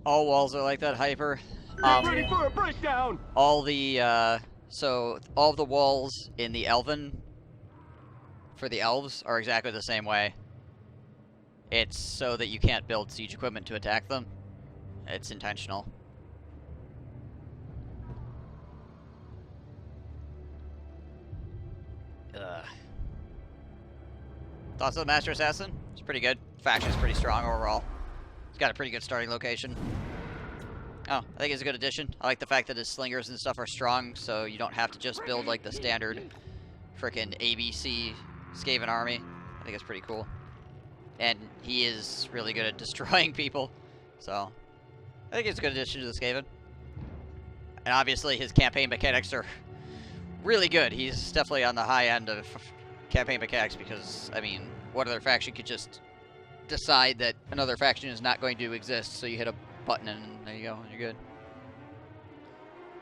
All walls are like that, Hyper. Ready for a breakdown! All the, so all of the walls in the Elven, for the elves, are exactly the same way. It's so that you can't build siege equipment to attack them. It's intentional. Thoughts on the Master Assassin? It's pretty good. Faction's pretty strong overall. It's got a pretty good starting location. Oh, I think it's a good addition. I like the fact that his slingers and stuff are strong, so you don't have to just build like the standard frickin' ABC Skaven army. I think it's pretty cool. And he is really good at destroying people, so I think it's a good addition to the Skaven. And obviously his campaign mechanics are really good. He's definitely on the high end of campaign mechanics because, I mean, what other faction could just decide that another faction is not going to exist, so you hit a button and there you go, and you're good.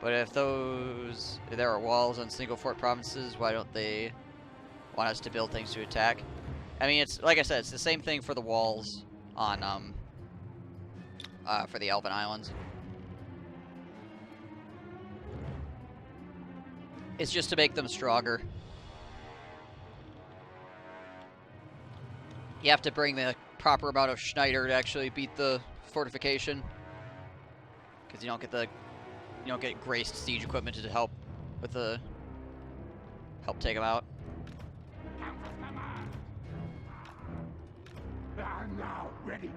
But if there are walls on single fort provinces, why don't they want us to build things to attack? I mean, it's like I said, it's the same thing for the walls on for the Elven Islands. It's just to make them stronger. You have to bring the proper amount of Schneider to actually beat the fortification, because you don't get graced siege equipment to help with take them out. I'm now ready.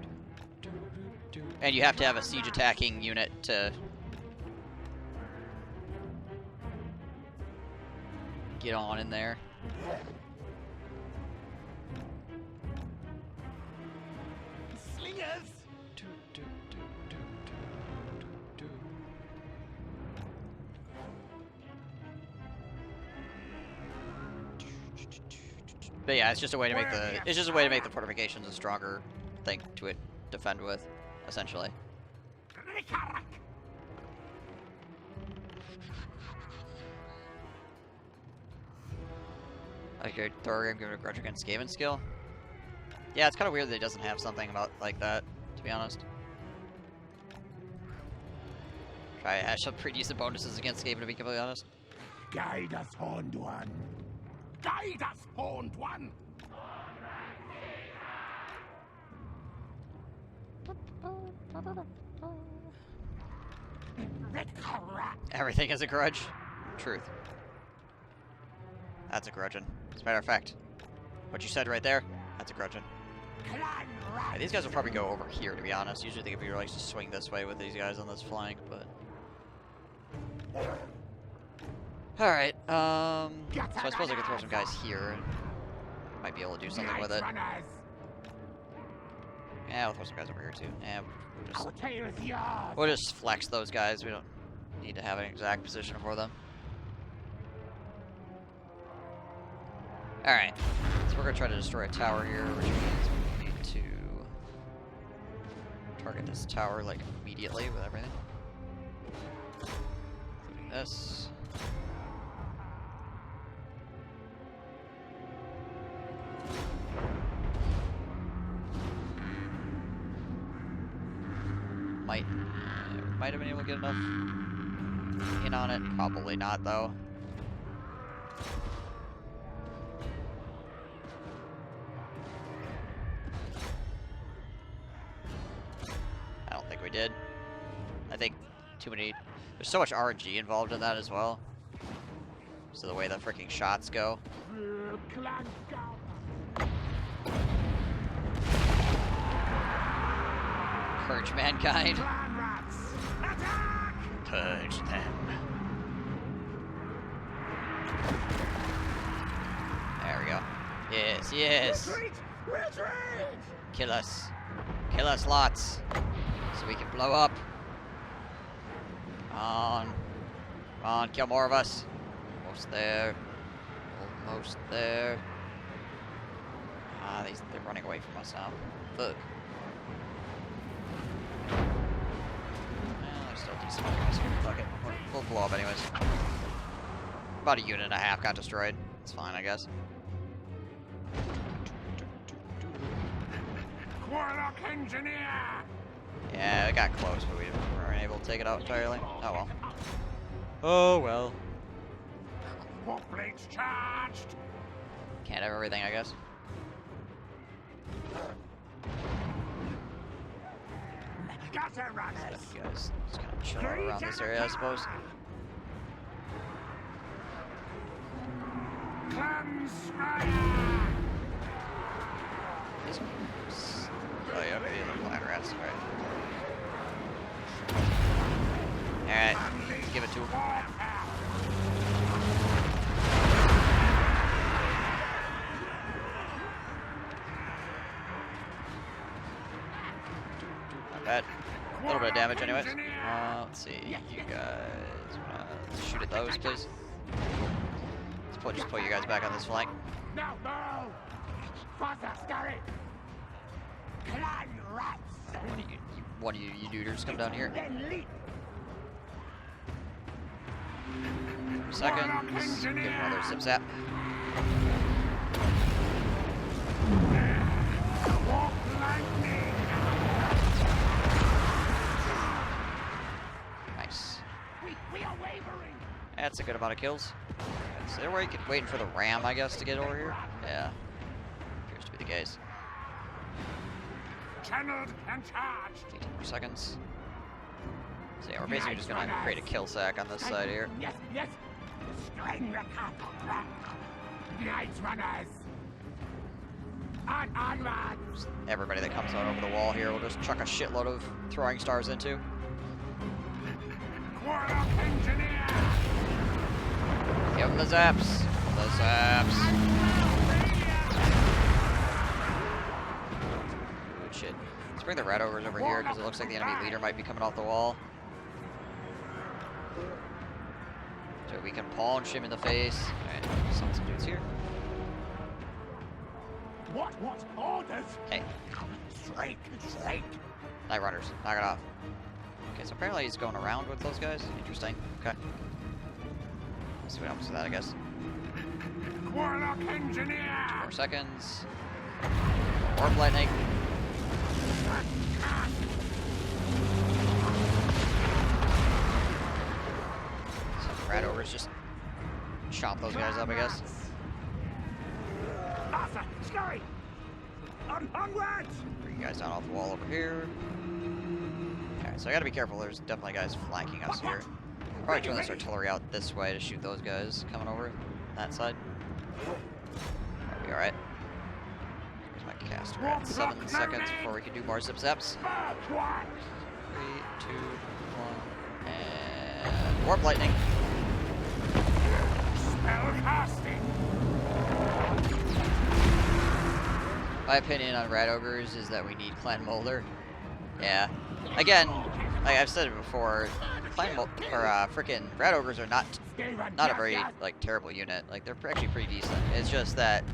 And you have to have a siege attacking unit to get on in there. Slingers! But yeah, it's just a way to make the fortifications a stronger thing to defend with, essentially. Like your Thorgrim giving a grudge against Skaven skill. Yeah, it's kind of weird that he doesn't have something about like that, to be honest. Try to have some pretty decent bonuses against Skaven, to be completely honest. Guide us, Horned One. Guide us, Horned One. Everything is a grudge. Truth. That's a grudgeon. As a matter of fact, what you said right there, that's a grudgeon. Yeah, these guys will probably go over here, to be honest. Usually they could like to swing this way with these guys on this flank, but... Alright, so I suppose I could throw some guys here. Might be able to do something with it. Yeah, we'll throw some guys over here too. Yeah, we'll just flex those guys. We don't need to have an exact position for them. Alright, so we're going to try to destroy a tower here, which means we need to target this tower, like, immediately with everything. Including this. Might have been able to get enough in on it. Probably not, though. I don't think we did. I think too many... There's so much RNG involved in that as well. So the way the freaking shots go. Purge mankind. Purge them. There we go. Yes, yes. Retreat! Retreat! Kill us. Kill us lots. So we can blow up. Come on. Come on, kill more of us. Almost there. Almost there. Ah, they're running away from us now. Look. There's still decent guys here. Fuck it. We'll blow up anyways. About a unit and a half got destroyed. It's fine, I guess. Warlock Engineer! Yeah, it got close, but we weren't able to take it out entirely. Oh well. Oh well. Warp blades charged. Can't have everything, I guess. Gutter runners. You guys just kind of chill out around this area, I suppose. Clans fire. Oh yeah, maybe the flat rats, right. Alright, give it to him. Not bad. A little bit of damage anyways. Let's see, you guys wanna shoot at those, please? Just put you guys back on this flank. No, no. Faster, scurry. Clan rats. One of you duders come down here. Then leap. 30 seconds. Give him another zip zap. Warp lightning. Nice. We are wavering. That's a good amount of kills. Is there a way you could waiting for the ram, I guess, to get over here? Yeah. Appears to be the case. Channeled and charged. 18 more seconds. So yeah, we're basically just gonna create a kill sack on this side here. Yes, yes. String the cattle. Night runners. On. Everybody that comes out over the wall here, we'll just chuck a shitload of throwing stars into. Warlock engineer. Give them the zaps. The zaps. Good shit. Let's bring the rat ogres over here because it looks like the enemy leader might be coming off the wall. So we can punch him in the face. Alright, some dudes here. What orders? Hey. Slake. Night runners, knock it off. Okay, so apparently he's going around with those guys. Interesting. Okay. Let's see what happens to that, I guess. Warlock engineer. 2 more seconds. Warp lightning. So the rat ogres just chomp those guys up, I guess. Arthur, scurry. Onwards. Bring you guys down off the wall over here. Alright, so I gotta be careful. There's definitely guys flanking us here. Probably turn this artillery out this way to shoot those guys coming over that side. That'll be alright. Here's my caster at 7 seconds before we can do more zip zaps. 3, 2, 1, and warp lightning. Spell casting. My opinion on rat ogres is that we need clan molder. Yeah. Again, like I've said it before, frickin' rat ogres are not a very like terrible unit. Like they're actually pretty decent. It's just that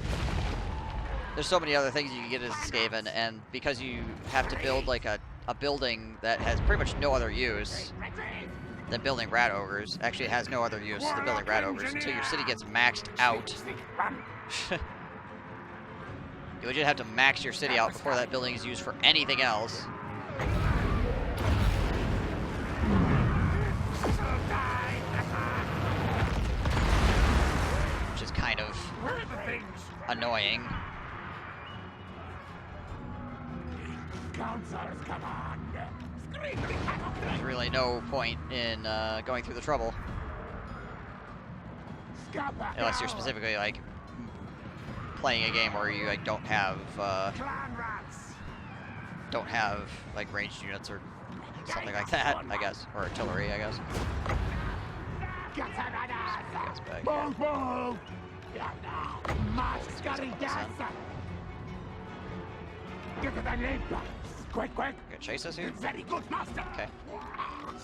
there's so many other things you can get as a Skaven, and because you have to build like a building that has pretty much no other use than building rat ogres. Actually, it has no other use than building rat ogres until your city gets maxed out. You would just have to max your city out before that building is used for anything else. Which is kind of annoying. There's really no point in going through the trouble. Unless you're specifically like playing a game where you like don't have like ranged units or something like that, I guess, or artillery, I guess. Guys back here. Quick! You gonna chase us here? Very good, master. Okay.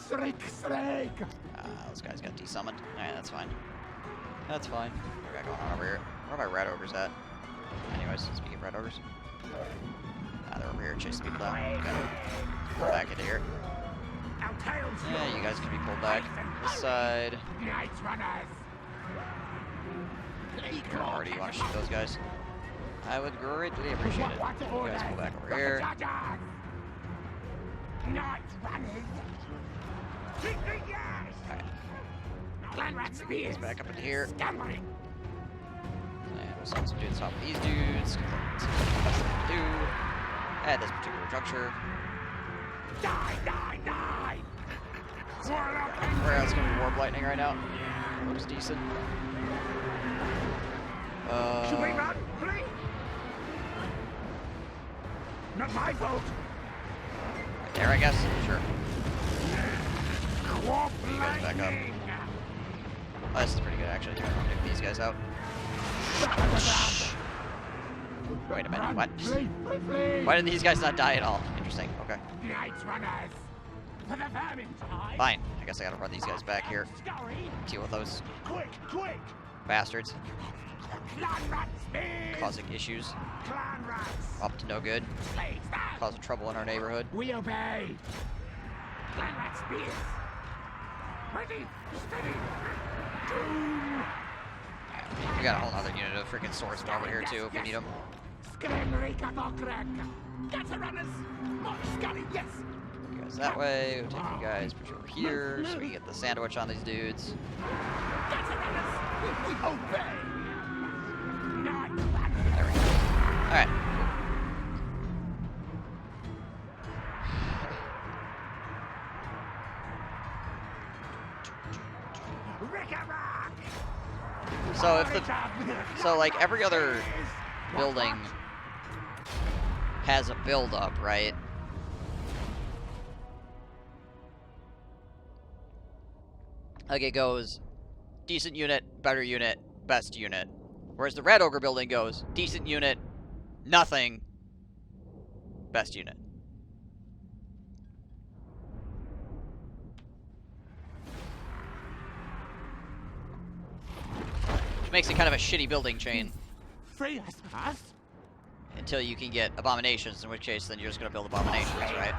Shriek! Those guys got desummoned. Alright, that's fine. That's fine. What do we got going on over here? Where are my rat ogres at? Anyways, speaking of rat ogres. They're over here chasing people down. Okay. Pull back into here. Yeah, you guys can be pulled back. This side. Or do you want to shoot those guys? I would greatly appreciate it. You guys pull back over here. Night runners. Yes. Clan rat spears. Back up into here. Scampering. And we'll send some dudes on top of these dudes. See what the best thing to do at this particular juncture. Die, die, die. Where else gonna be warp lightning right now? Looks decent. Should we run, please? Not my fault. Right there, I guess. Sure. Warp You guys back up. lightning. Oh, this is pretty good, actually. Here, I'll take these guys out. Wait a minute, what? Why did these guys not die at all? Interesting, okay. Night runners. For the vermin time. Fine. I guess I gotta run these guys back here. Scurry. Deal with those Quick, quick. bastards Clan rat spears. causing issues. Clan rats. Up to no good. Slaves that. Causing trouble in our neighborhood. We obey. Clan rat spears. Ready, steady. Doom. We got a whole other unit of freaking swordsmen over here too if we need them. Skrenrika Vokrek. Gutter runners. More scurry, yes. You guys that way. We'll take you guys push over here so we can get the sandwich on these dudes. Gutter runners. We obey. Night runners. There we go. Alright. Rick-a-rock. So if the like every other building has a build up, right? Like it goes decent unit, better unit, best unit. Whereas the Red Ogre building goes decent unit, nothing, best unit. Which makes it kind of a shitty building chain Free us? until you can get abominations, in which case then you're just gonna build abominations, right?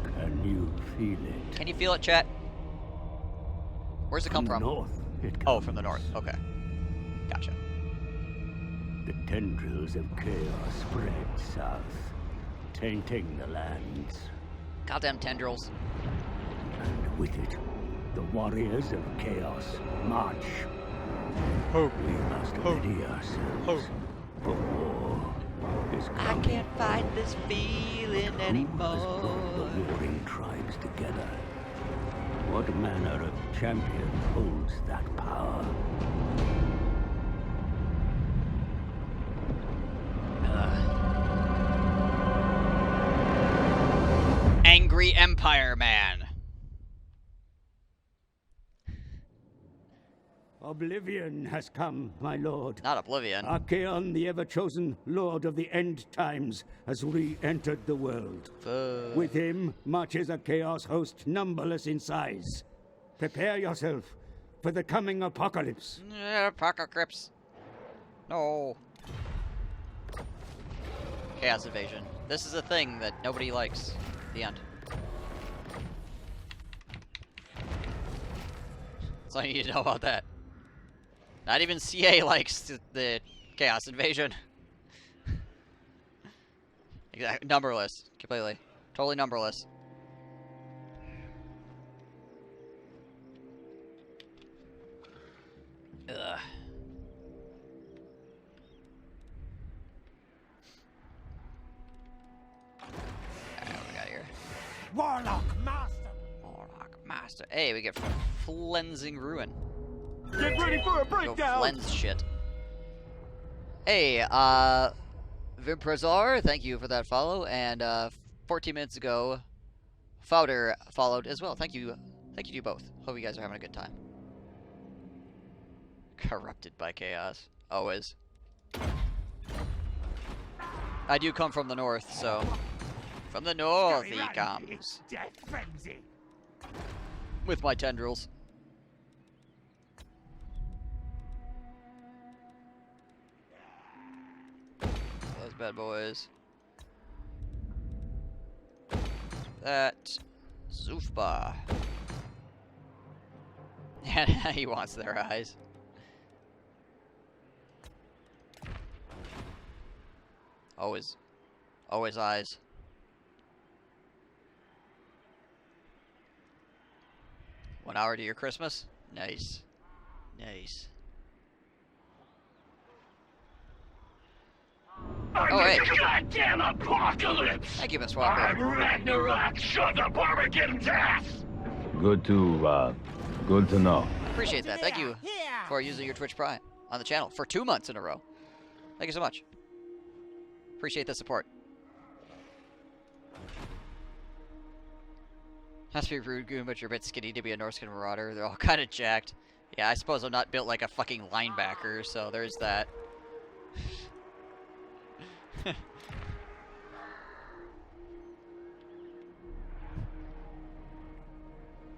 Can you feel it? Can you feel it, chat? Where's it come from? North, it Oh, comes. from the north. Okay. Gotcha. The tendrils of chaos spread south, tainting the lands. Goddamn tendrils. And with it, the warriors of chaos march. Hope. We must ready ourselves for war. Is I coming. can't fight this feeling Who has anymore. brought the warring tribes together? What manner of champion holds that power? Angry Empire Man. Oblivion has come, my lord. Not Oblivion. Archaon, the ever-chosen Lord of the End Times, has re-entered the world. With him marches a chaos host numberless in size. Prepare yourself for the coming apocalypse. Apocalypse. No. Chaos invasion. This is a thing that nobody likes. The end. That's all you need to know about that. Not even CA likes the chaos invasion. Exactly. Numberless. Completely. Totally numberless. Ugh. Alright, what we got here? Warlock master. Warlock Master. Hey, we get Flensing Ruin. Get ready for a Go breakdown. Flens shit. Hey, Vimprezar, thank you for that follow, and 14 minutes ago, Fowder followed as well. Thank you to you both. Hope you guys are having a good time. Corrupted by chaos, always. I do come from the north, so from the north he comes Death frenzy. with my tendrils. Those bad boys. That Zufba. And he wants their eyes. Always. Always eyes. One hour to your Christmas? Nice. Nice. Oh, hey. Goddamn apocalypse! Thank you, Miss Walker. I'm Ragnarok, shut the barbican's ass! Good to know. Appreciate that. Thank you for using your Twitch Prime on the channel for 2 months in a row. Thank you so much. Appreciate the support. Has to be rude, Goon, but you're a bit skinny to be a Norskin Marauder. They're all kind of jacked. Yeah, I suppose I'm not built like a fucking linebacker, so there's that.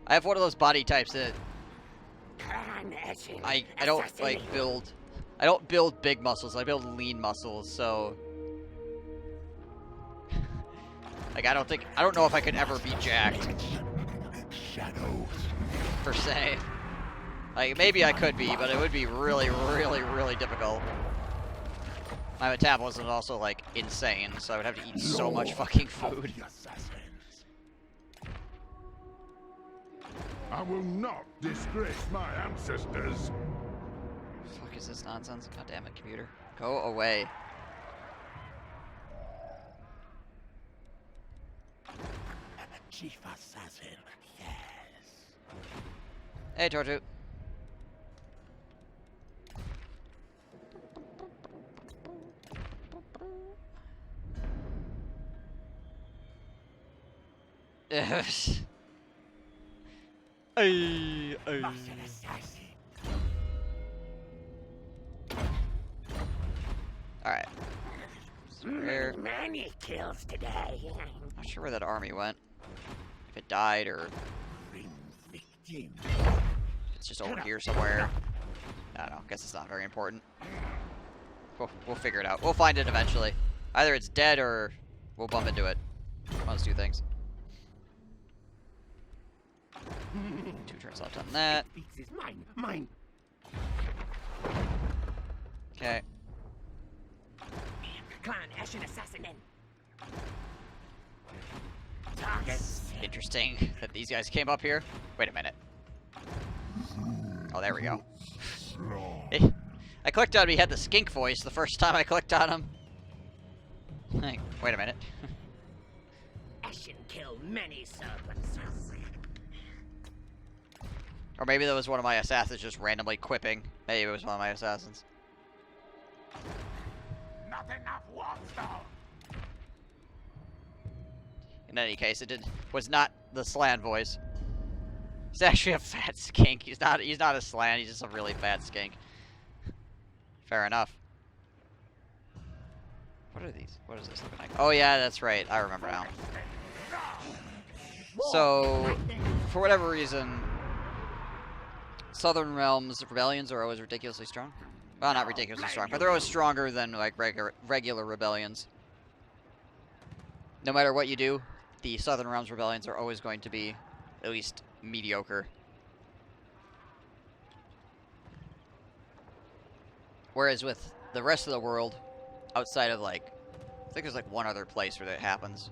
I have one of those body types that I don't like build. I don't build big muscles. I build lean muscles. So like I don't know if I could ever be jacked. Shadows. Per se. Like maybe I could be, but it would be really, really, really difficult. My metabolism is also like insane, so I would have to eat so much fucking food. I will not disgrace my ancestors. Fuck is this nonsense? God damn it, computer. Go away. Chief assassin, yes. Hey, Tortu. Ay. Alright. Many kills today. Not sure where that army went. If it died or it's just over here somewhere. I don't know. Guess it's not very important. We'll figure it out. We'll find it eventually. Either it's dead or we'll bump into it. One of those two things. 2 turns left on that. Mine. Okay. Clan Eshin assassin in. Targets. Interesting that these guys came up here. Wait a minute. Oh, there we go. I clicked on him, he had the skink voice the first time I clicked on him. Like, wait a minute. Eshin killed many serpents. Or maybe that was one of my assassins just randomly quipping. Maybe it was one of my assassins. Not enough warpstone. In any case, was not the Slan voice. He's actually a fat skink. He's not a Slan, he's just a really fat skink. Fair enough. What are these? What is this looking like? Oh yeah, that's right. I remember now. So, for whatever reason, Southern Realms rebellions are always ridiculously strong. Well, not ridiculously strong, but they're always stronger than like regular rebellions. No matter what you do, the Southern Realms rebellions are always going to be at least mediocre. Whereas with the rest of the world, outside of like, I think there's like one other place where that happens.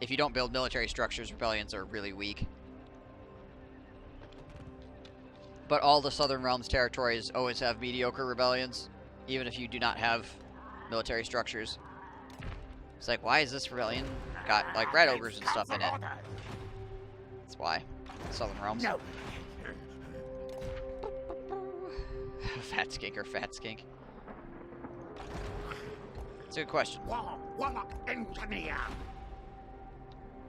If you don't build military structures, rebellions are really weak. But all the Southern Realms territories always have mediocre rebellions, even if you do not have military structures. It's like, why is this rebellion got like red ogres and stuff in it? That's why. Southern Realms. No. Fat skink or fat skink? It's a good question.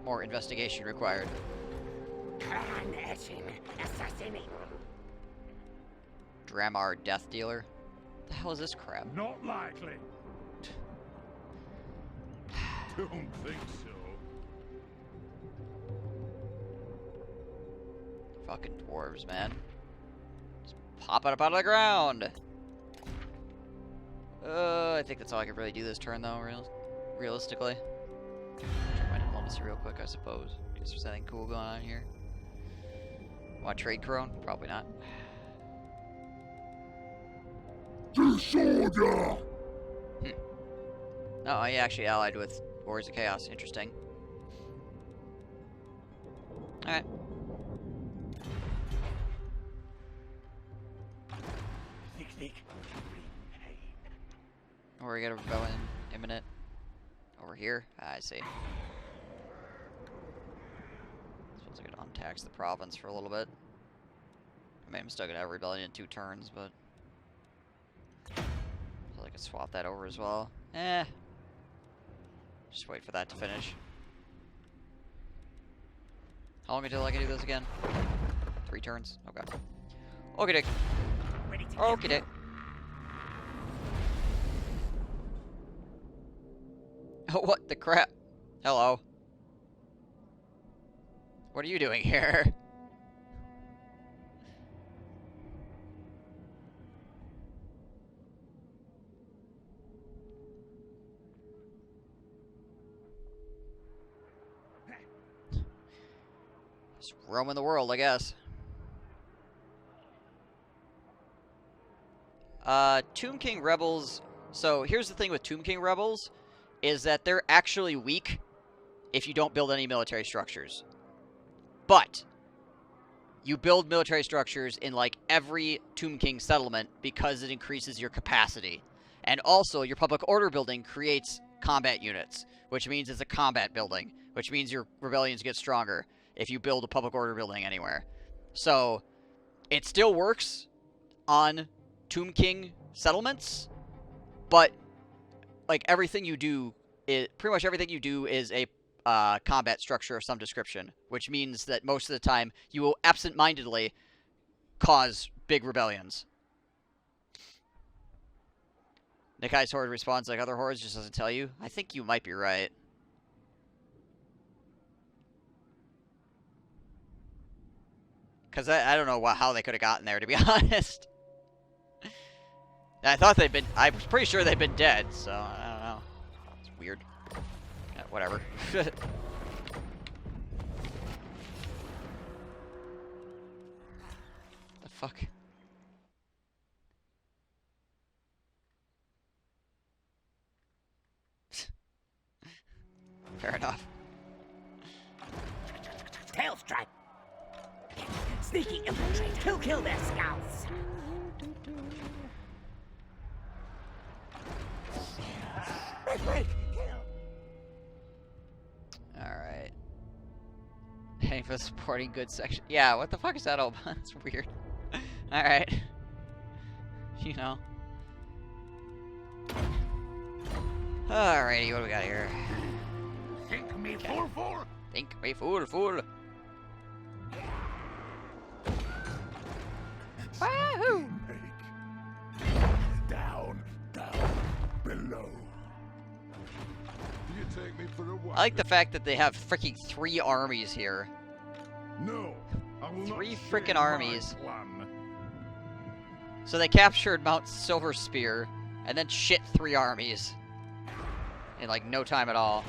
More investigation required. Dramar Death Dealer? The hell is this crap? Not likely. Don't think so. Fucking dwarves, man. Just popping up out of the ground. I think that's all I can really do this turn, though, realistically. Check my diplomacy real quick, I suppose. In case there's anything cool going on here. Want to trade Crone? Probably not. Disorder! Oh, he actually allied with Warriors of Chaos. Interesting. Alright. Or we got a rebellion imminent. Over here? Ah, I see. Suppose I could untax the province for a little bit. I mean, I'm still gonna have rebellion in 2 turns, but I could swap that over as well. Just wait for that to finish. How long until I can do this again? 3 turns? Okay. Okay, dick. Okay, dick. Oh, what the crap? Hello. What are you doing here? Just roaming the world, I guess. Tomb King Rebels. So here's the thing with Tomb King Rebels, is that they're actually weak if you don't build any military structures. But you build military structures in like every Tomb King settlement because it increases your capacity. And also your public order building creates combat units, which means it's a combat building, which means your rebellions get stronger if you build a public order building anywhere. So it still works on Tomb King settlements, but like everything you do, pretty much everything you do is a combat structure of some description, which means that most of the time you will absent-mindedly cause big rebellions. Nikai's horde responds like other hordes, just doesn't tell you. I think you might be right. Because I don't know how they could have gotten there, to be honest. I thought they'd been... I was pretty sure they'd been dead, so I don't know. It's weird. Yeah, whatever. The fuck? Fair enough. Tail strike. Sneaky infiltrate. Kill their scouts. Alright. Paying for the supporting goods section. Yeah, what the fuck is that all about? That's weird. Alright. You know. Alrighty, what do we got here? Think me fool. Think me fool. Wahoo! Down, below. You take me for a while. I like the fact that they have freaking 3 armies here. No, I will 3 not freaking share my armies. plan. So they captured Mount Silver Spear and then shit 3 armies in like no time at all.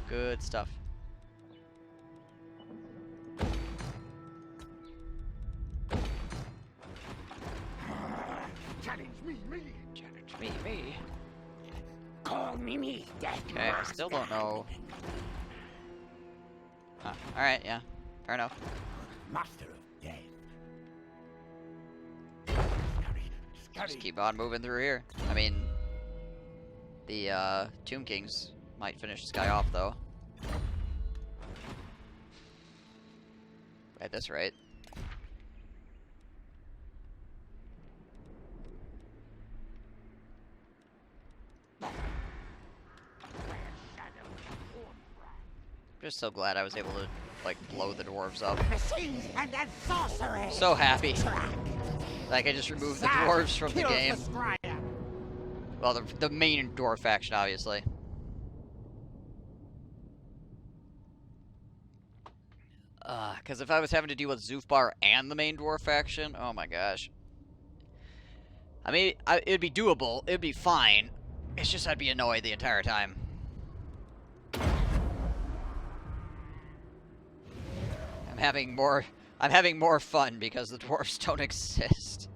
Good stuff. Challenge me. Challenge me. Call me, death. Okay, I still don't know. Huh. Alright, yeah. Fair enough. Master of death. Just keep on moving through here. I mean, the Tomb Kings might finish this guy off, though. At this rate. Just so glad I was able to, like, blow the dwarves up. Machines and then sorcery. So happy. Like, I just removed the dwarves from the game. Well, the main dwarf faction, obviously. Because if I was having to deal with Zufbar and the main dwarf faction, oh my gosh. I mean, it'd be doable. It'd be fine. It's just I'd be annoyed the entire time. I'm having more fun because the dwarves don't exist.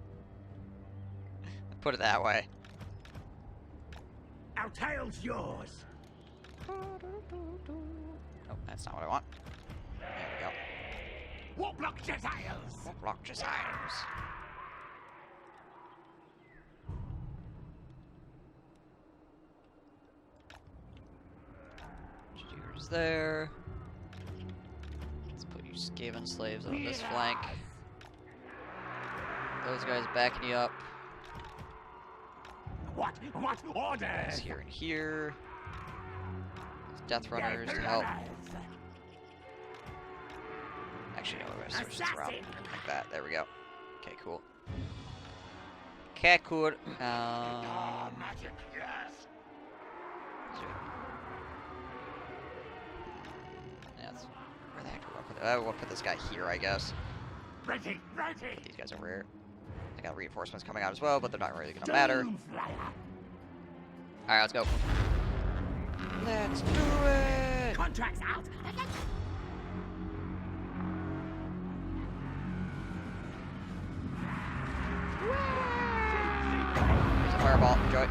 Put it that way. Our tail's yours. Oh, that's not what I want. There we go. What blocked your tails? What blocked your tires? Engineers there. Let's put you Skaven slaves on this flank. Those guys backing you up. What order? It's here and here. Death runners to help. Actually, no, we're gonna switch this around like that. There we go. Okay, cool. Okay, cool. Magic, yes. Yeah, where the heck do I put it? I will put this guy here, I guess. Ready. These guys over here. They got reinforcements coming out as well, but they're not really gonna matter. Alright, let's go. Let's do it! Contracts out. Here's a fireball. Enjoy.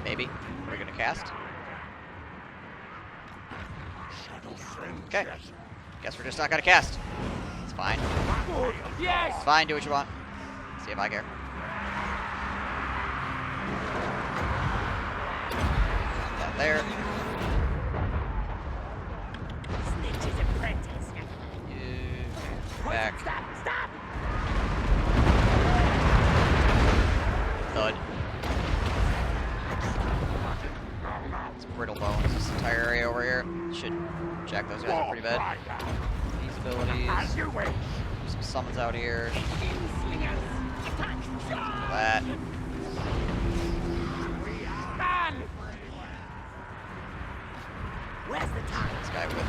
Maybe. We're gonna cast. Okay. Guess we're just not gonna cast. It's fine. Yes. It's fine, do what you want. See if I care. Got that there. Snitch's apprentice. Back. Stop. Thud. It's brittle bones, this entire area over here. Should jack those guys up pretty bad. These abilities. Some summons out here. That. Where's the time? This guy with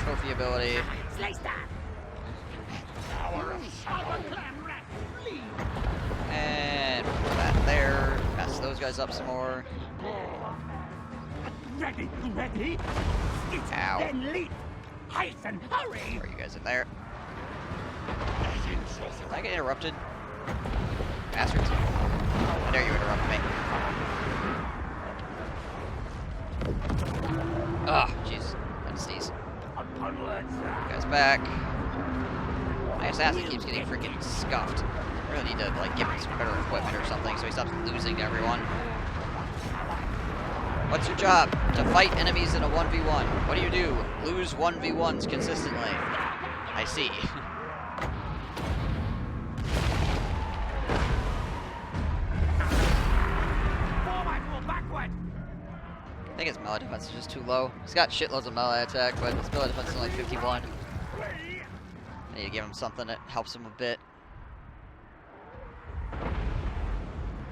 trophy ability. Slice that. And put that there. Mess those guys up some more. Ready. Ow. Then leap. Hasten, hurry. Throw you guys in there. Did I get interrupted? Bastards. How dare you interrupt me? Ah, jeez. Let's sneeze. Guys back. My assassin keeps getting freaking scuffed. I really need to like give him some better equipment or something so he stops losing to everyone. What's your job? To fight enemies in a 1v1. What do? Lose 1v1s consistently. I see. I think his melee defense is just too low. He's got shitloads of melee attack, but his melee defense is only 51. I need to give him something that helps him a bit.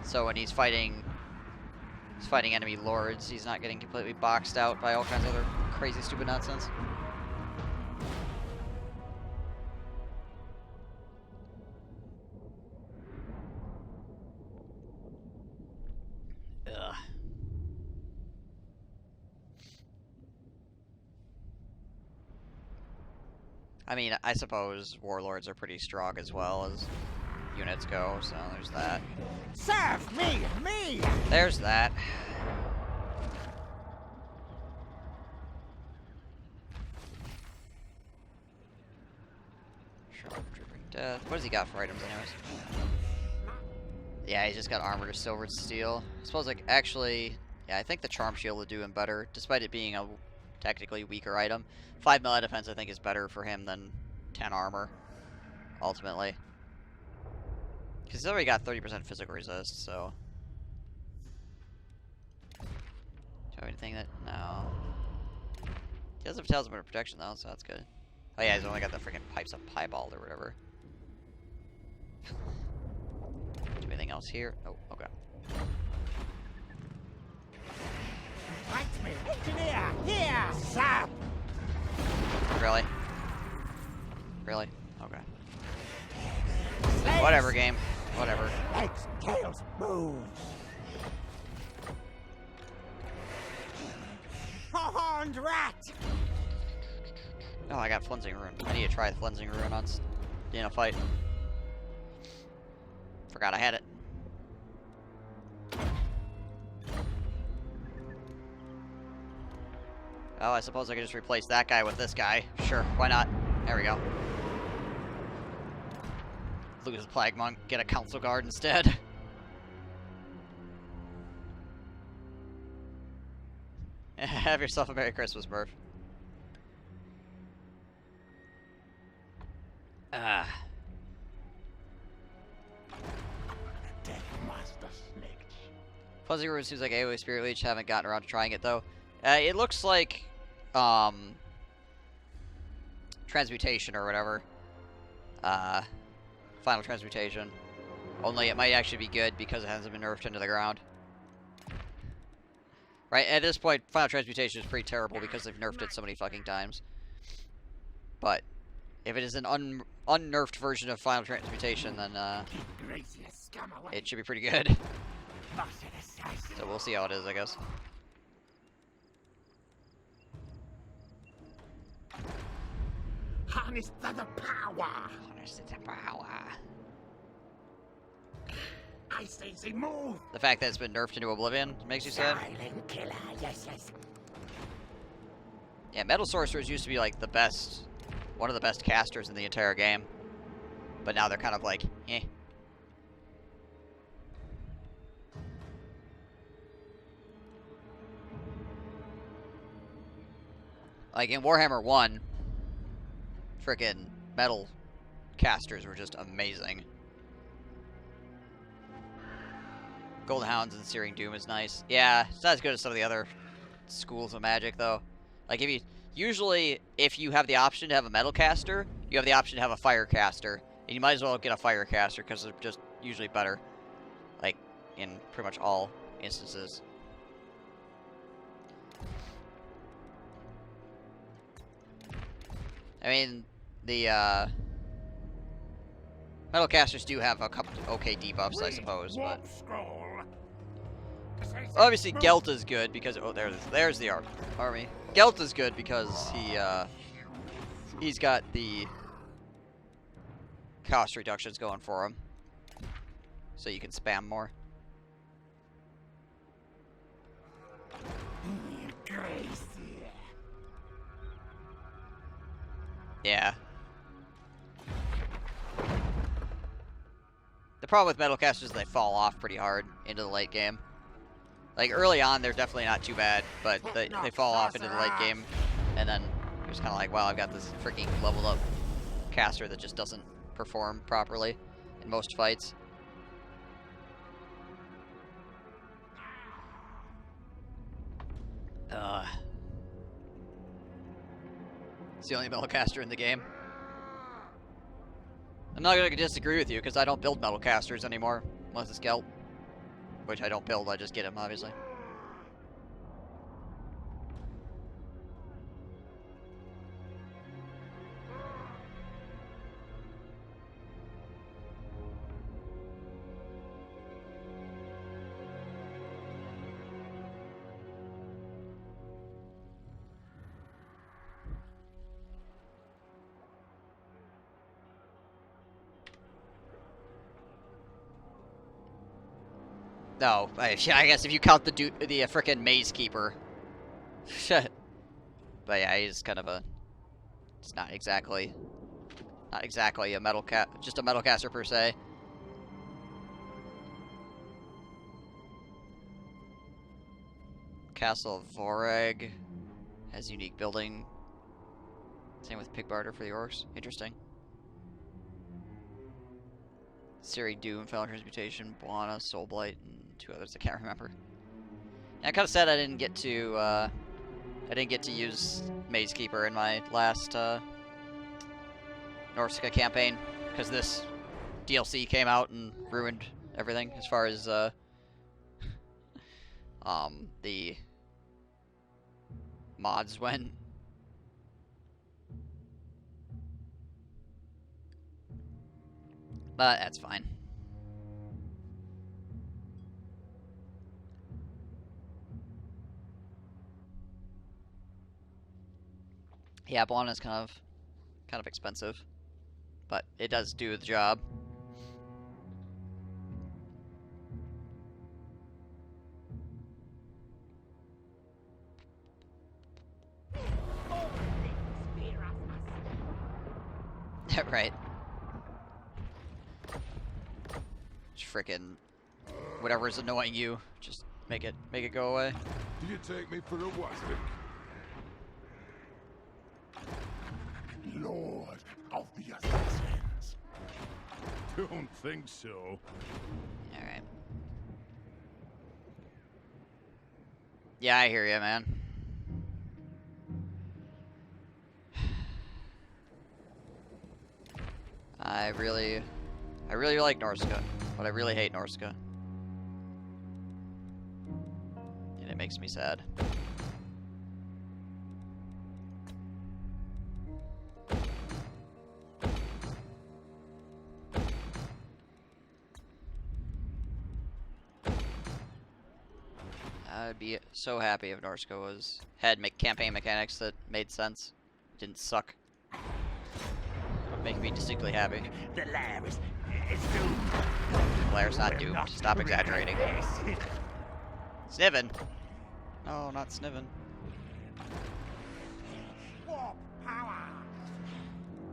So when he's fighting enemy lords, he's not getting completely boxed out by all kinds of other crazy, stupid nonsense. Ugh. I mean, I suppose warlords are pretty strong as well as units go, so there's that. Serve me! There's that. Sharp dripping death. What does he got for items anyways? Yeah, he's just got armor to silver steel. I suppose like actually, yeah, I think the charm shield will do him better, despite it being a technically weaker item. 5 melee defense I think is better for him than 10 armor, ultimately. Because he's already got 30% physical resist, so. Do you have anything that, no. He does have Talisman of Protection though, so that's good. Oh yeah, he's only got the freaking Pipes of Piebald or whatever. Do anything else here? Oh, okay. Fight me! Engineer! Here! Sap! Really? Really? Okay. Slaves! Whatever, game. Whatever. Legs, tails, move! Horned rat! Oh, I got Flensing Rune. I need to try the Flensing Rune on in a fight. Forgot I had it. Oh, I suppose I could just replace that guy with this guy. Sure, why not? There we go. Lose the Plague Monk, get a Council Guard instead. Have yourself a Merry Christmas, Murph. Fuzzy Ruin seems like AoE Spirit Leech. Haven't gotten around to trying it though. It looks like Transmutation or whatever. Final Transmutation. Only it might actually be good because it hasn't been nerfed into the ground. Right, at this point, Final Transmutation is pretty terrible because they've nerfed it so many fucking times. But if it is an unnerfed version of Final Transmutation, then it should be pretty good. So we'll see how it is, I guess. Harness to the power. Harness to the power. I say they move. The fact that it's been nerfed into oblivion makes you sad. Silent killer. Yes, yes. Yeah, Metal Sorcerers used to be like the best, one of the best casters in the entire game. But now they're kind of like, eh. Like in Warhammer 1, frickin' metal casters were just amazing. Golden Hounds and Searing Doom is nice. Yeah, it's not as good as some of the other schools of magic though. Like usually if you have the option to have a metal caster, you have the option to have a fire caster. And you might as well get a fire caster because they're just usually better. Like in pretty much all instances. I mean, the metal casters do have a couple okay debuffs, I suppose, but obviously Gelt is good because there's the army. Gelt is good because he's got the cost reductions going for him, so you can spam more. Yeah. The problem with metal casters is they fall off pretty hard into the late game. Like early on, they're definitely not too bad, but they fall off into the late game, and then you're just kind of like, wow, I've got this freaking leveled up caster that just doesn't perform properly in most fights. It's the only metal caster in the game. I'm not going to disagree with you, because I don't build metal casters anymore, unless it's Gelt. Which I don't build, I just get him, obviously. No, I guess if you count the frickin' Maze Keeper. But yeah, he's kind of a... It's not exactly a metal just a metal caster per se. Castle of Vorag has unique building. Same with Pig Barter for the orcs. Interesting. Siri Doom, Final Transmutation, Buana, Soulblight, and two others I can't remember. And I'm kind of sad I didn't get to use Maze Keeper in my last Norska campaign, because this DLC came out and ruined everything as far as the mods went. But that's fine. Yeah, Buana is kind of expensive. but it does do the job. Right. Just frickin' whatever's annoying you, just make it go away. Do you take me for a wasp? Lord of the Assassins. Don't think so. Alright. Yeah, I hear you, man. I really like Norska, but I really hate Norska. And it makes me sad. I'd be so happy if Norska had campaign mechanics that made sense. Didn't suck. Make me distinctly happy. The lair is doomed. Blair's not doomed. Stop exaggerating. Snivin? No, not Snivin. Warp power.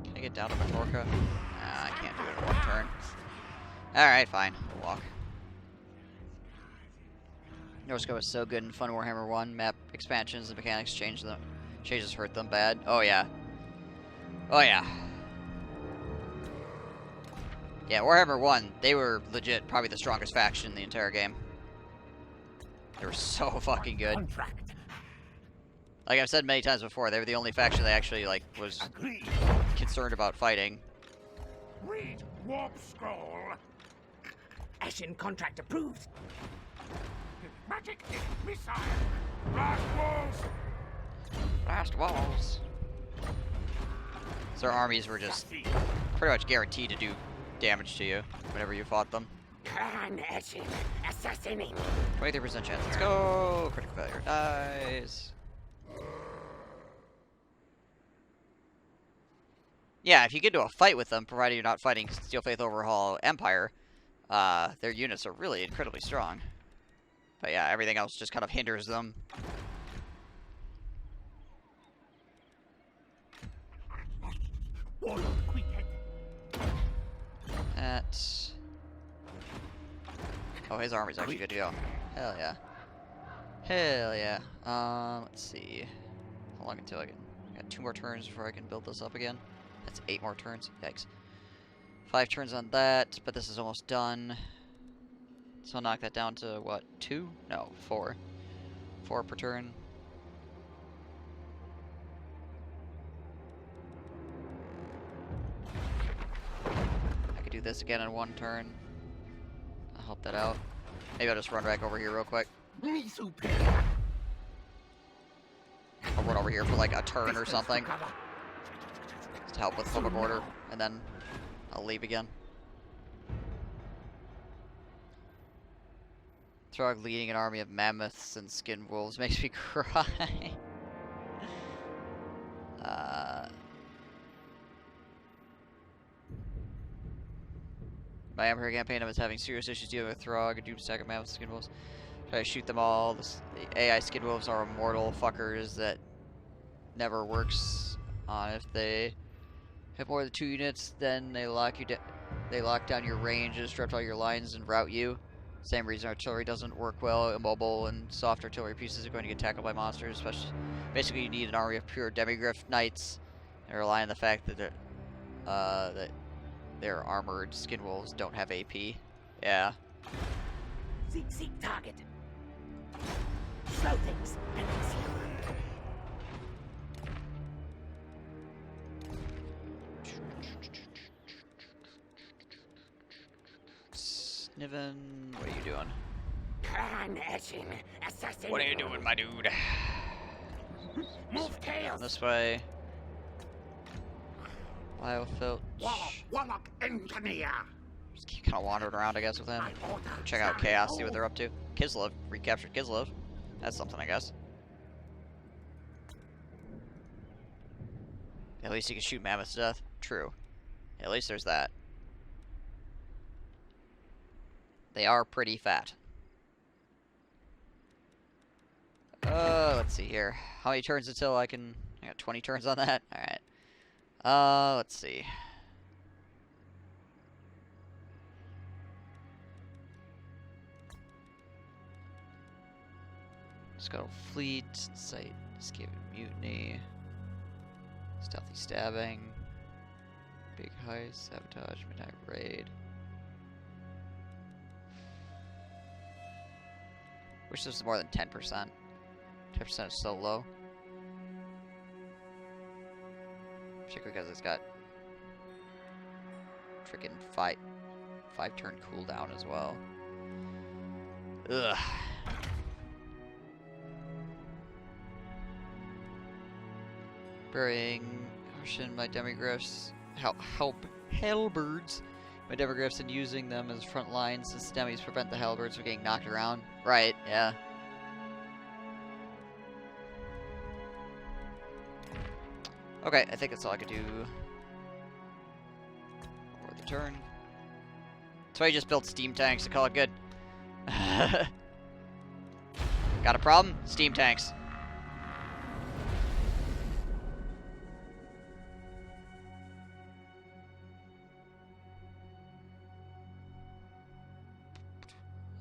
Can I get down to Matorka? Nah, I can't do it in one turn. Alright, fine. We'll walk. Norska was so good in Fun Warhammer 1. Map expansions and mechanics changes hurt them bad. Oh yeah. Oh yeah. Yeah, Warhammer 1, they were legit probably the strongest faction in the entire game. They were so fucking good. Contract. Like I've said many times before, they were the only faction that actually, like, was Agreed. concerned about fighting. Read warp scroll. Eshin contract approved. Magic missile. Blast walls. Blast walls. So their armies were just pretty much guaranteed to do damage to you whenever you fought them. Clan Eshin assassinating. 23% chance. Let's go! Critical failure. Nice. Yeah, if you get into a fight with them, provided you're not fighting Steel Faith Overhaul Empire, their units are really incredibly strong. But yeah, everything else just kind of hinders them. Warlord Quickhead. That. Oh, his army's actually good to go. Hell yeah. Hell yeah. Let's see. How long until I got 2 more turns before I can build this up again. That's 8 more turns. Yikes. 5 turns on that, but this is almost done. So I'll knock that down to what? 2? No, 4. 4 per turn. I could do this again in 1 turn. I'll help that out. Maybe I'll just run back over here real quick. Me superior. I'll run over here for like a turn or something. Just to help with public order, and then I'll leave again. Throg leading an army of mammoths and skin wolves makes me cry. My Empire campaign, I was having serious issues dealing with Throg, a doomstack of mammoths and skin wolves. Try to shoot them all. The AI skin wolves are immortal fuckers that never works on if they have more than 2 units. Then they lock down your range, disrupt all your lines, and rout you. Same reason artillery doesn't work well. Immobile and soft artillery pieces are going to get tackled by monsters. Especially, basically, you need an army of pure demigryph knights, and rely on the fact that their armored skin wolves don't have AP. Yeah. Seek target. Slow things and then slow. Sniven, what are you doing? Clan Eshin assassinating. What are you doing, my dude? Move tails. This way. Biofilch. Warlock engineer. Just keep kind of wandering around, I guess, with him. Check out Chaos, see what they're up to. Kislev, recaptured Kislev. That's something, I guess. At least you can shoot mammoths to death. True. At least there's that. They are pretty fat. Let's see here. How many turns until I can... I got 20 turns on that? Alright. Let's see. Scuttle Fleet, Sight, Escape and Mutiny, Stealthy Stabbing, Big Heist, Sabotage, Midnight Raid. Wish this was more than 10%. 10% is so low. Particularly because it's got freaking 5-turn cooldown as well. Ugh. Burying Eshin my demigriffs. Help halberds my demigriffs and using them as front lines since demis prevent the halberds from getting knocked around. Right, yeah. Okay, I think that's all I could do for the turn. So I just built steam tanks to call it good. Got a problem? Steam tanks.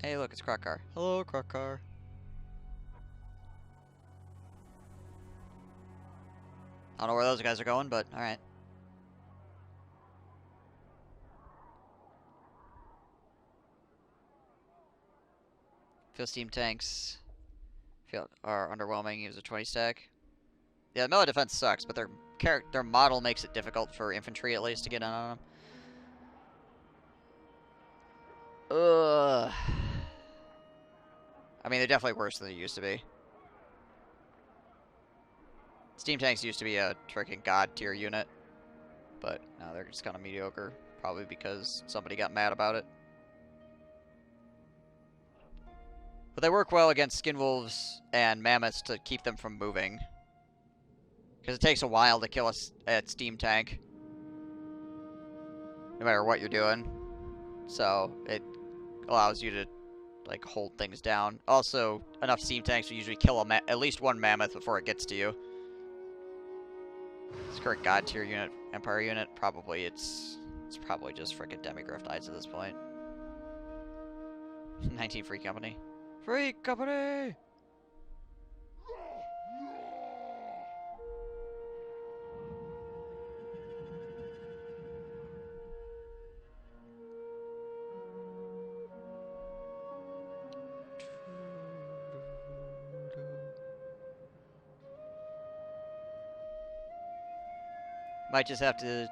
Hey, look, it's Croc Car. Hello, Croc Car. I don't know where those guys are going, but alright. Feel steam tanks are underwhelming. Use a 20 stack. Yeah, the melee defense sucks, but their model makes it difficult for infantry at least to get in on them. Ugh. I mean, they're definitely worse than they used to be. Steam tanks used to be a freaking god tier unit, but now they're just kind of mediocre, probably because somebody got mad about it. But they work well against skinwolves and mammoths to keep them from moving, because it takes a while to kill a steam tank, no matter what you're doing. So it allows you to like hold things down. Also, enough steam tanks will usually kill at least one mammoth before it gets to you. This current god tier unit, empire unit, probably it's probably just frickin' demigriff knights at this point. 19 free company. Free company! Might just have to...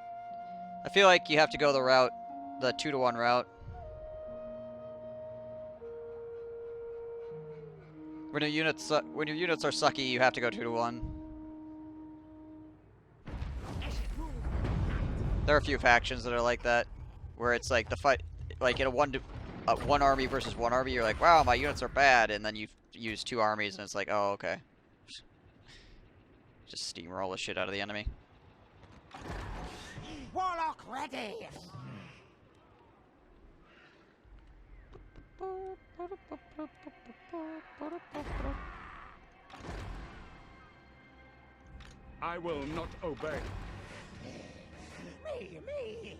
I feel like you have to go the 2-to-1 route. When your units are sucky, you have to go 2-to-1. There are a few factions that are like that, where it's like the fight, like in a one army versus one army, you're like, wow, my units are bad, and then you use 2 armies, and it's like, oh, okay. Just steamroll the shit out of the enemy. Warlock ready! I will not obey. Me!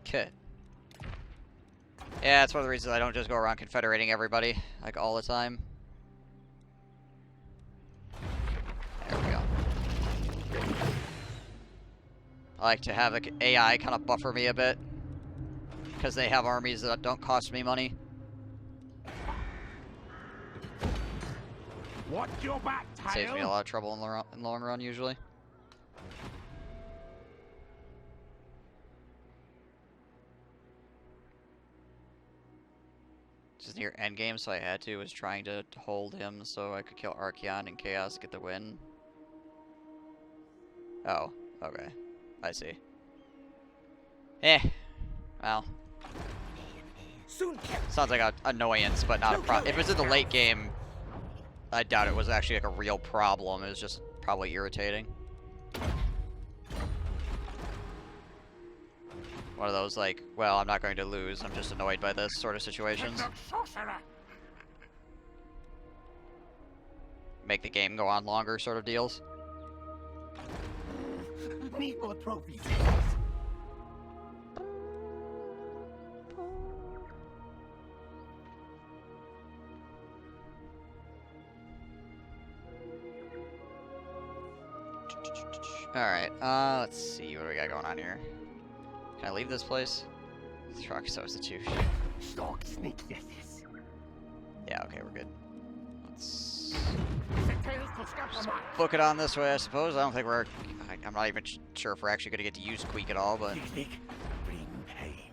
Okay. Yeah, that's one of the reasons I don't just go around confederating everybody, like, all the time. There we go. I like to have the AI kind of buffer me a bit, because they have armies that don't cost me money. What's your back, tail? Saves me a lot of trouble in the long run, usually. Just near endgame, so I had to. Was trying to hold him so I could kill Archeon and Chaos, get the win. Oh, okay. I see. Well. Sounds like an annoyance, but not a problem. If it was in the late game, I doubt it was actually like a real problem. It was just probably irritating. One of those, like, well, I'm not going to lose, I'm just annoyed by this sort of situations. Make the game go on longer sort of deals. Need more trophies. Alright, let's see, what do we got going on here? Can I leave this place? Truck substitute. Stock sneak yeses. Yeah, okay, we're good. Let's Just book it on this way, I suppose. I don't think we're... I'm not even sure if we're actually going to get to use Queek at all, but... bring pain.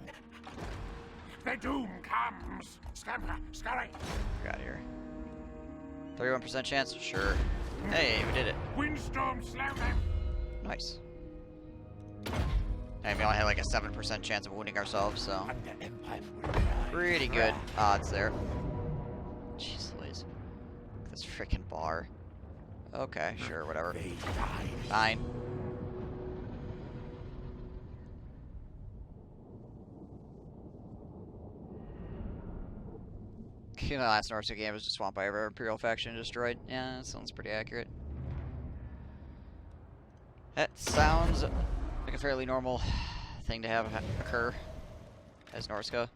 The doom comes. Scamper, scurry. Got here. 31% chance? Sure. Hey, we did it. Windstorm, slow them. Nice. And we only had like a 7% chance of wounding ourselves, so... Under Empire will die. Pretty good odds there. Jeez Louise. This freaking bar. Okay, sure, whatever. They die. Fine. The last Norse game was just swamped by every Imperial faction and destroyed. Yeah, that sounds pretty accurate. That sounds like a fairly normal thing to have occur as Norska.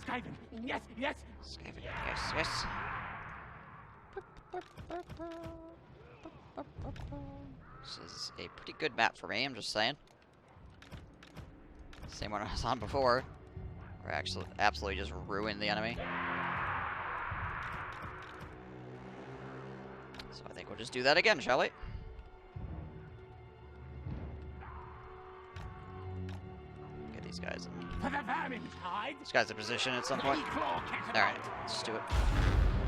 Skaven, yes, yes. Skaven, yes, yes. This is a pretty good map for me, I'm just saying. Same one I was on before. Where I actually absolutely just ruined the enemy. So I think we'll just do that again, shall we? Get these guys in. For the vermin's hide. These guys in position at some point. Alright, Alright, let's just do it.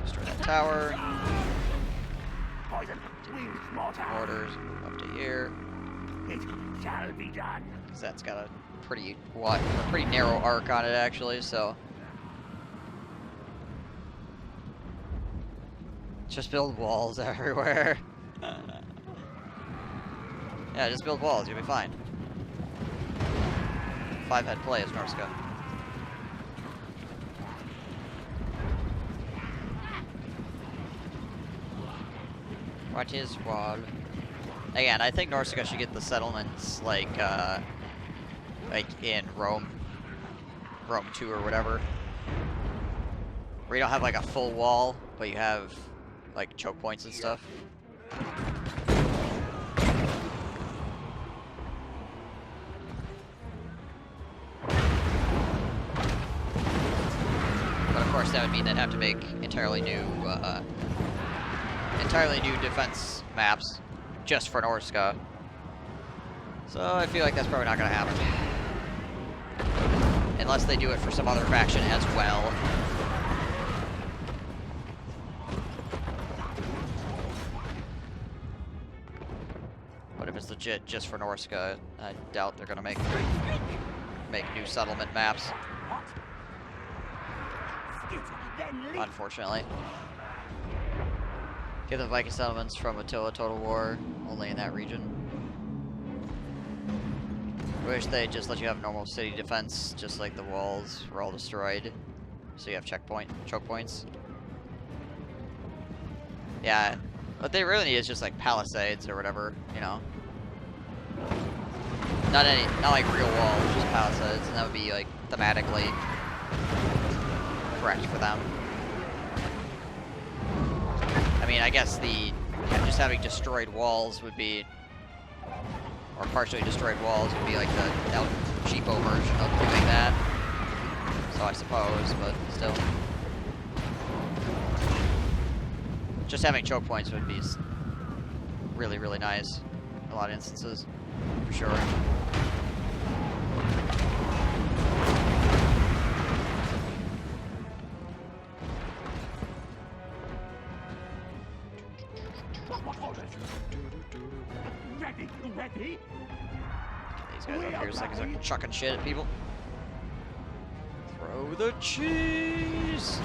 Destroy that tower. Poison, wings, mortar. Orders up to here. It shall be done. Because that's got a pretty wide, a pretty narrow arc on it actually, so. Just build walls everywhere. Yeah, just build walls, you'll be fine. 5-head play as Norska. What is wall? Again, I think Norska should get the settlements like in Rome 2 or whatever, where you don't have like a full wall, but you have like choke points and stuff. But of course, that would mean they'd have to make entirely new defense maps just for Norska. So I feel like that's probably not going to happen. Unless they do it for some other faction as well. But if it's legit just for Norska, I doubt they're going to make new settlement maps. Unfortunately. Get the Viking settlements from Attila Total War, only in that region. I wish they'd just let you have normal city defense, just like the walls were all destroyed. So you have choke points. Yeah, what they really need is just like palisades or whatever, you know. Not like real walls, just palisades, and that would be like thematically correct for them. I mean, I guess just having destroyed walls would be, or partially destroyed walls would be like the cheapo version of doing that. So I suppose, but still. Just having choke points would be really, really nice in a lot of instances, for sure. Ready, These guys up here is like chucking shit at people. Throw the cheese!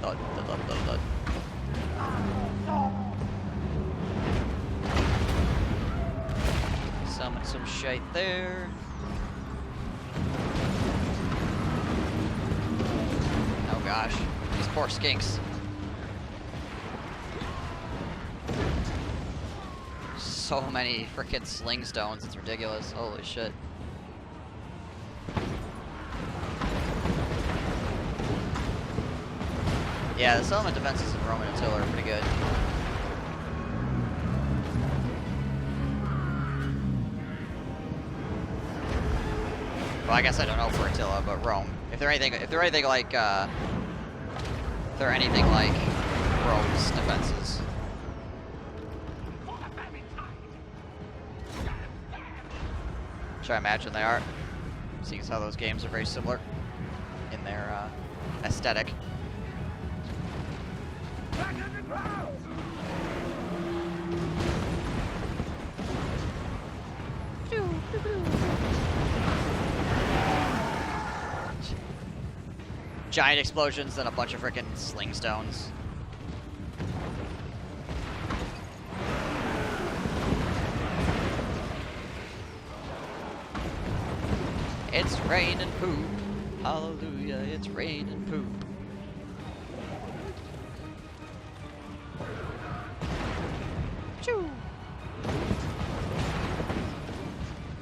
Thud, thud, thud, thud, thud. Summon some shite there. Oh gosh, these poor skinks. So many freaking sling stones, it's ridiculous. Holy shit. Yeah, the settlement defenses in Roman and Attila are pretty good. Well, I guess I don't know for Attila, but Rome. If they're anything like Rome's defenses. Which I imagine they are. Seeing as how those games are very similar in their aesthetic. Giant explosions and a bunch of frickin' sling stones. It's rain and poop. Hallelujah, it's rain and poop. Choo.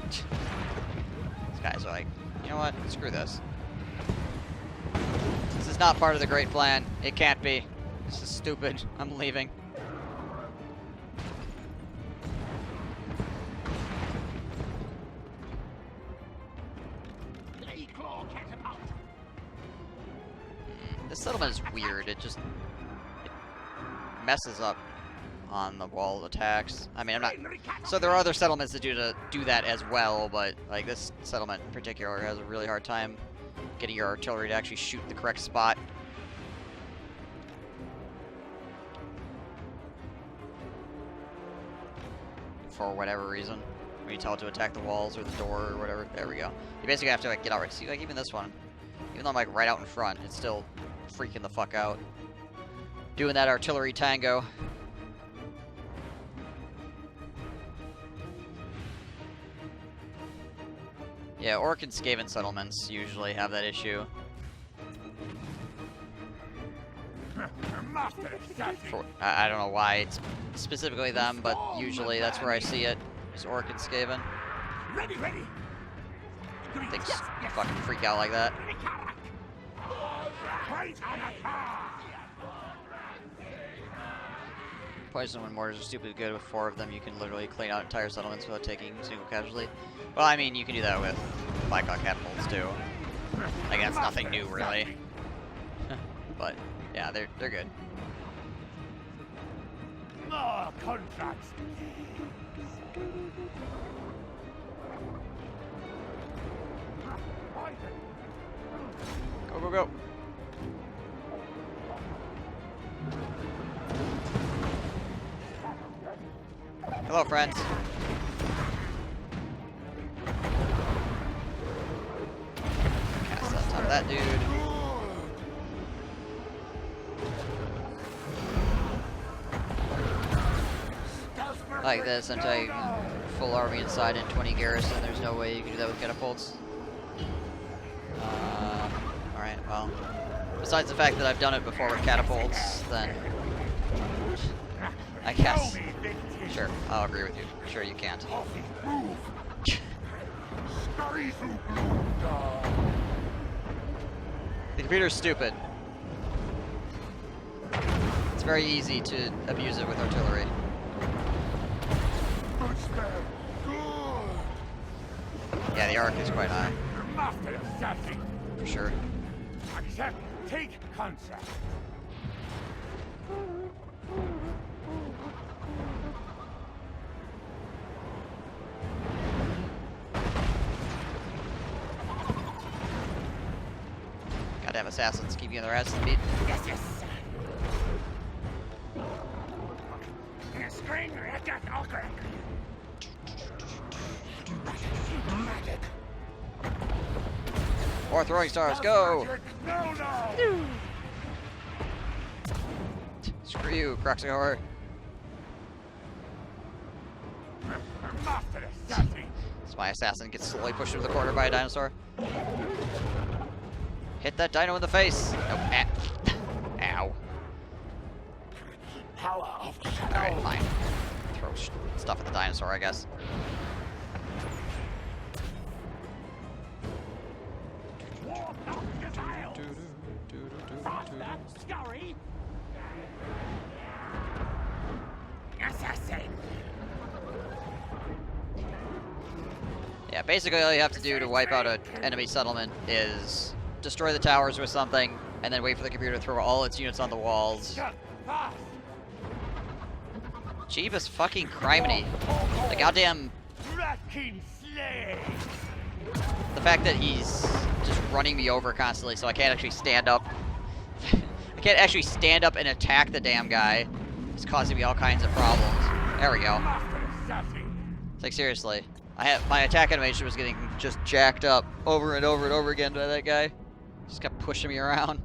These guys are like, you know what? Screw this. This is not part of the great plan. It can't be. This is stupid. I'm leaving. This settlement is weird. It messes up on the wall attacks. I mean, I'm not. So there are other settlements that do that as well, but like this settlement in particular has a really hard time getting your artillery to actually shoot the correct spot. For whatever reason. When you tell it to attack the walls or the door or whatever. There we go. You basically have to like get out right. See, like even this one, even though I'm like right out in front, it's still freaking the fuck out. Doing that artillery tango. Yeah, Orc and Skaven settlements usually have that issue. I don't know why it's specifically them, but usually that's where I see it. Is Orc and Skaven. Things fucking freak out like that. Poison when mortars are stupidly good. With 4 of them, you can literally clean out entire settlements without taking a single casualty. Well, I mean, you can do that with Blackhawk catapults too. Like that's nothing new, really. But yeah, they're good. More contracts. Go, go, go. Hello, friends. Cast that on top of that dude. Like this, I'm telling you, full army inside and 20 garrison, there's no way you can do that with catapults. Alright, well, besides the fact that I've done it before with catapults, then I guess, sure, I'll agree with you. Sure, you can't. The computer's stupid. It's very easy to abuse it with artillery. Yeah, the arc is quite high. For sure. Accept. Take contract. Goddamn assassins keep getting their asses beat. Yes, yes. Screen record. More throwing stars, go! No, no! Screw you, Croxahor. Master assassin! So my assassin gets slowly pushed into the corner by a dinosaur. Hit that dino in the face! Nope. Ah. Ow. Power of shadow. Alright, fine. Throw stuff at the dinosaur, I guess. Walk up the aisles. Faster, scurry. Assassin. Yeah, basically all you have to do to wipe out an enemy settlement is destroy the towers with something, and then wait for the computer to throw all its units on the walls. Fast! Jeebus fucking criminy. The goddamn... Racking slay! The fact that he's just running me over constantly so I can't actually stand up. I can't actually stand up and attack the damn guy. It's causing me all kinds of problems. There we go. Master assassin! It's like, seriously. My attack animation was getting just jacked up over and over and over again by that guy. Just kept pushing me around.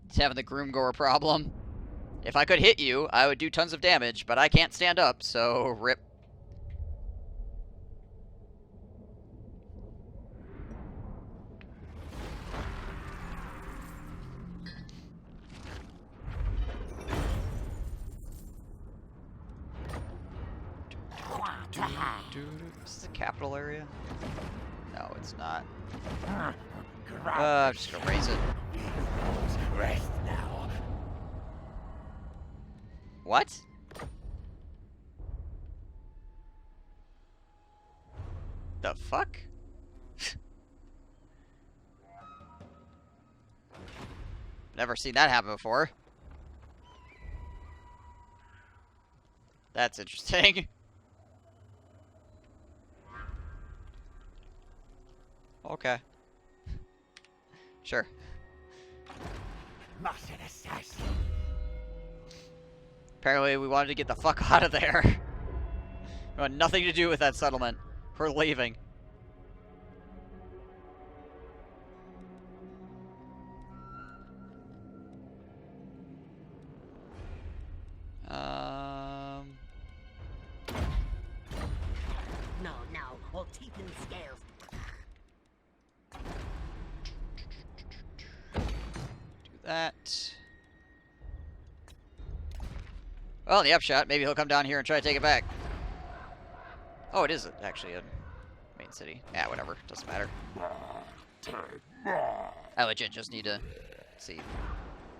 He's having the groom goer problem. If I could hit you, I would do tons of damage, but I can't stand up, so rip. Is this the capital area? No, it's not. I'm just gonna raise it. Rest now. What? The fuck? Never seen that happen before. That's interesting. Okay. Sure. Master assassin. Apparently we wanted to get the fuck out of there. We had nothing to do with that settlement. We're leaving. No, all teeth and scales. That. Well, in the upshot, maybe he'll come down here and try to take it back. Oh, it is actually a main city. Yeah, whatever. Doesn't matter. I legit just need to see.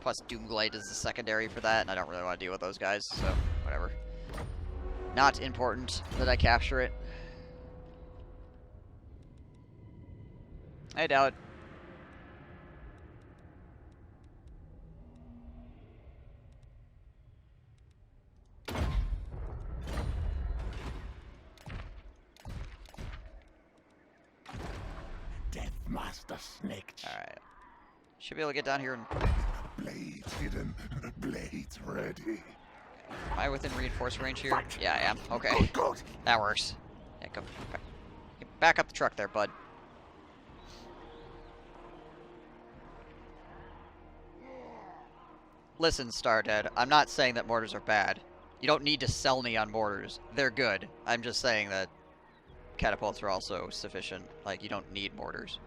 Plus, Doomglade is the secondary for that, and I don't really want to deal with those guys, so whatever. Not important that I capture it. I doubt. Death Master Snake. Alright. Should be able to get down here and... Blades hidden, blades ready. Am I within reinforced range here? Yeah, I am. Okay. Good. That works. Yeah, go back up the truck there, bud. Listen, Stardead, I'm not saying that mortars are bad. You don't need to sell me on mortars. They're good. I'm just saying that catapults are also sufficient. Like, you don't need mortars.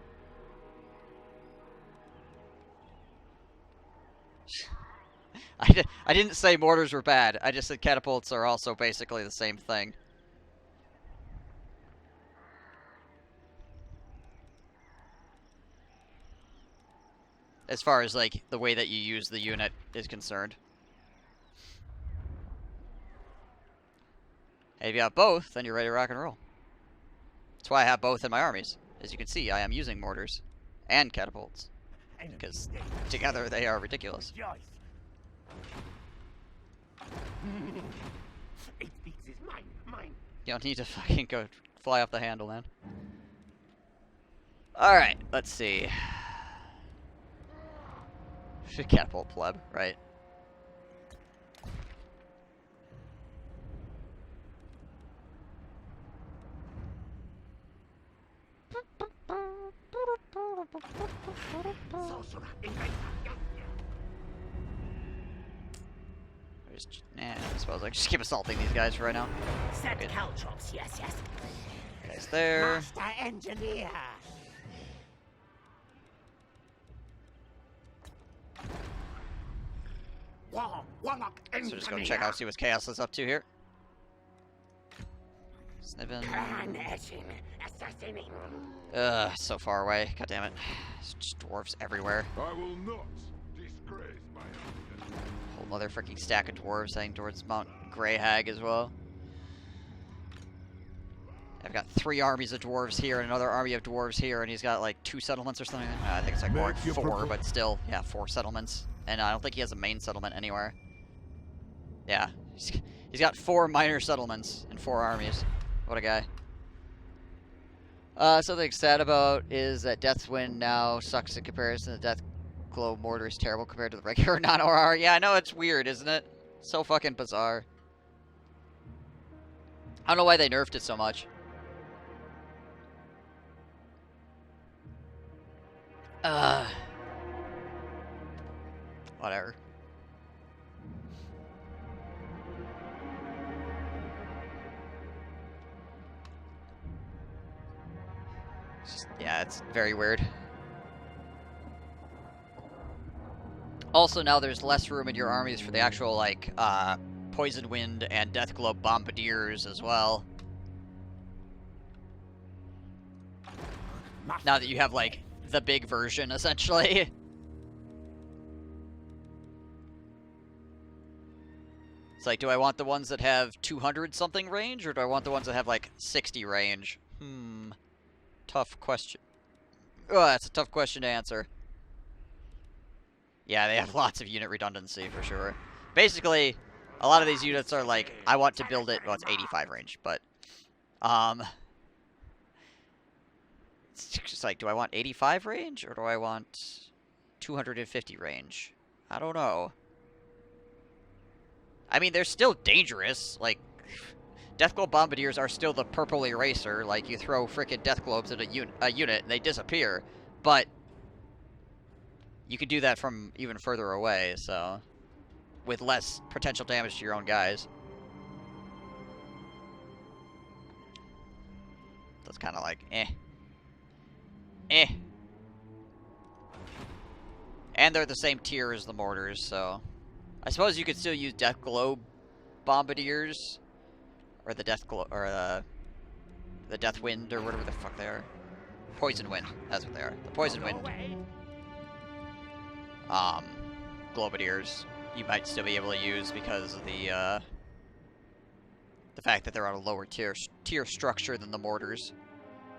I didn't say mortars were bad. I just said catapults are also basically the same thing. As far as, like, the way that you use the unit is concerned. And if you have both, then you're ready to rock and roll. That's why I have both in my armies. As you can see, I am using mortars and catapults. Because together they are ridiculous. It is mine. You don't need to fucking go fly off the handle, man. Alright, let's see. Catapult pleb, right? I suppose I just keep assaulting these guys for right now. Set caltrops, yes. Guys there. Master engineer. So just go check out, see what Chaos is up to here. Sniffing. Eshin, assassinating. Ugh, so far away. God damn it. There's just dwarves everywhere. I will not disgrace my office. Whole other freaking stack of dwarves heading towards Mount Greyhag as well. I've got 3 armies of dwarves here and another army of dwarves here, and he's got like 2 settlements or something. I think it's like more like 4, but still, yeah, 4 settlements. And I don't think he has a main settlement anywhere. Yeah, he's got 4 minor settlements and 4 armies. What a guy. Something sad about is that Deathwind now sucks in comparison to Deathglow Mortar is terrible compared to the regular non-OR. Yeah, I know, it's weird, isn't it? So fucking bizarre. I don't know why they nerfed it so much. Whatever. Yeah, it's very weird. Also, now there's less room in your armies for the actual, like, Poison Wind and Deathglow Bombardiers as well. Now that you have, like, the big version, essentially. It's like, do I want the ones that have 200-something range, or do I want the ones that have, like, 60 range? Tough question. Oh, that's a tough question to answer. Yeah, they have lots of unit redundancy, for sure. Basically, a lot of these units are like, I want to build it, well, it's 85 range, but, it's just like, do I want 85 range, or do I want 250 range? I don't know. I mean, they're still dangerous, like, Deathglow Bombardiers are still the purple eraser, like, you throw frickin' Death Globes at a unit, and they disappear, but you could do that from even further away, so, with less potential damage to your own guys. That's kind of like, And they're the same tier as the mortars, so, I suppose you could still use Deathglow Bombardiers, or the Deathglow, or the Deathwind, or whatever the fuck they are. Poison Wind, that's what they are. The Poison Wind. Globadiers, you might still be able to use because of the fact that they're on a lower tier structure than the mortars.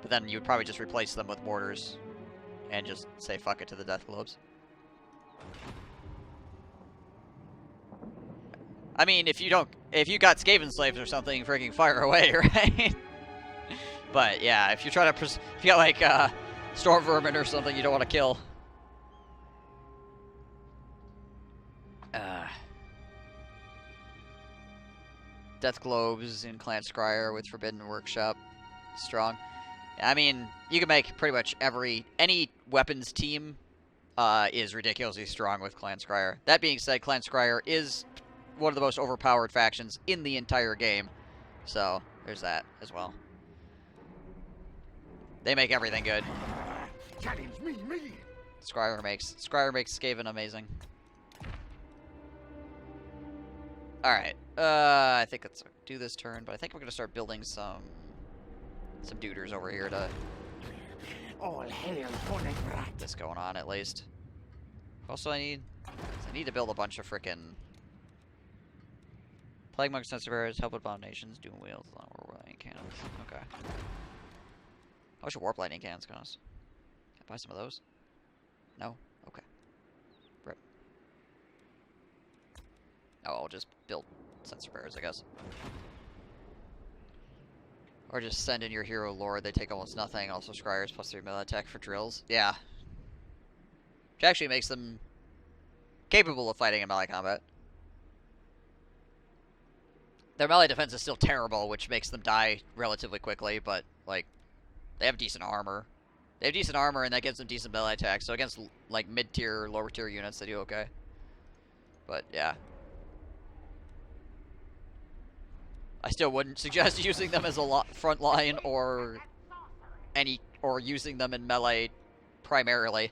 But then you would probably just replace them with mortars, and just say fuck it to the Death Globes. I mean, if you got Skaven Slaves or something, freaking fire away, right? But yeah, if you're trying to, if you got like Storm Vermin or something you don't want to kill. Death Globes in Clan Scryer with Forbidden Workshop, strong. I mean, you can make pretty much any weapons team is ridiculously strong with Clan Scryer. That being said, Clan Scryer is one of the most overpowered factions in the entire game. So, there's that as well. They make everything good. Challenge me. Scryer makes Skaven amazing. Alright. I think let's do this turn, but I think we're gonna start building some duders over here to All hail Bonnet. this going on at least. Also I need to build a bunch of frickin' Plague Monk Sensor Bearers, Help with Abominations, Doom Wheels, Warp Lightning Cannons. Okay. How much Warp Lightning Cannons cost? Can I buy some of those? No? Okay. Rip. Oh, I'll just build Sensor Bearers, I guess. Or just send in your Hero Lord, they take almost nothing. Also Scryers plus 3 melee attack for drills. Yeah. Which actually makes them capable of fighting in melee combat. Their melee defense is still terrible, which makes them die relatively quickly, but, like, they have decent armor. They have decent armor, and that gives them decent melee attack. So against like mid-tier, or lower-tier units, they do okay. But yeah, I still wouldn't suggest using them as a front line or using them in melee primarily.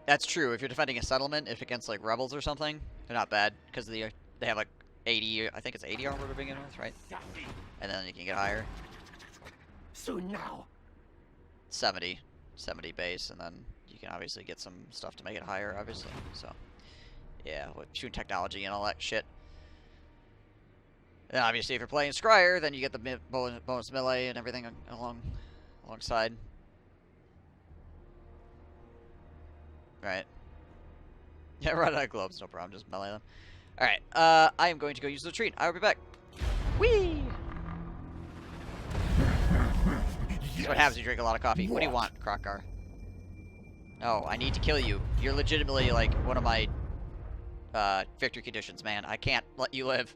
That's true. If you're defending a settlement, if against like rebels or something, they're not bad because they have like 80. I think it's 80 armor to begin with, right? And then you can get higher. Soon now. 70 base, and then you can obviously get some stuff to make it higher, obviously. So yeah, with shooting technology and all that shit. And obviously, if you're playing Scryer, then you get the bonus melee and everything alongside. Right. Yeah, run out of globes, no problem. Just melee them. Alright, I am going to go use the retreat. I will be back. Whee! That's what happens if you drink a lot of coffee. What do you want, Krokar? Oh, I need to kill you. You're legitimately, like, one of my, victory conditions, man. I can't let you live.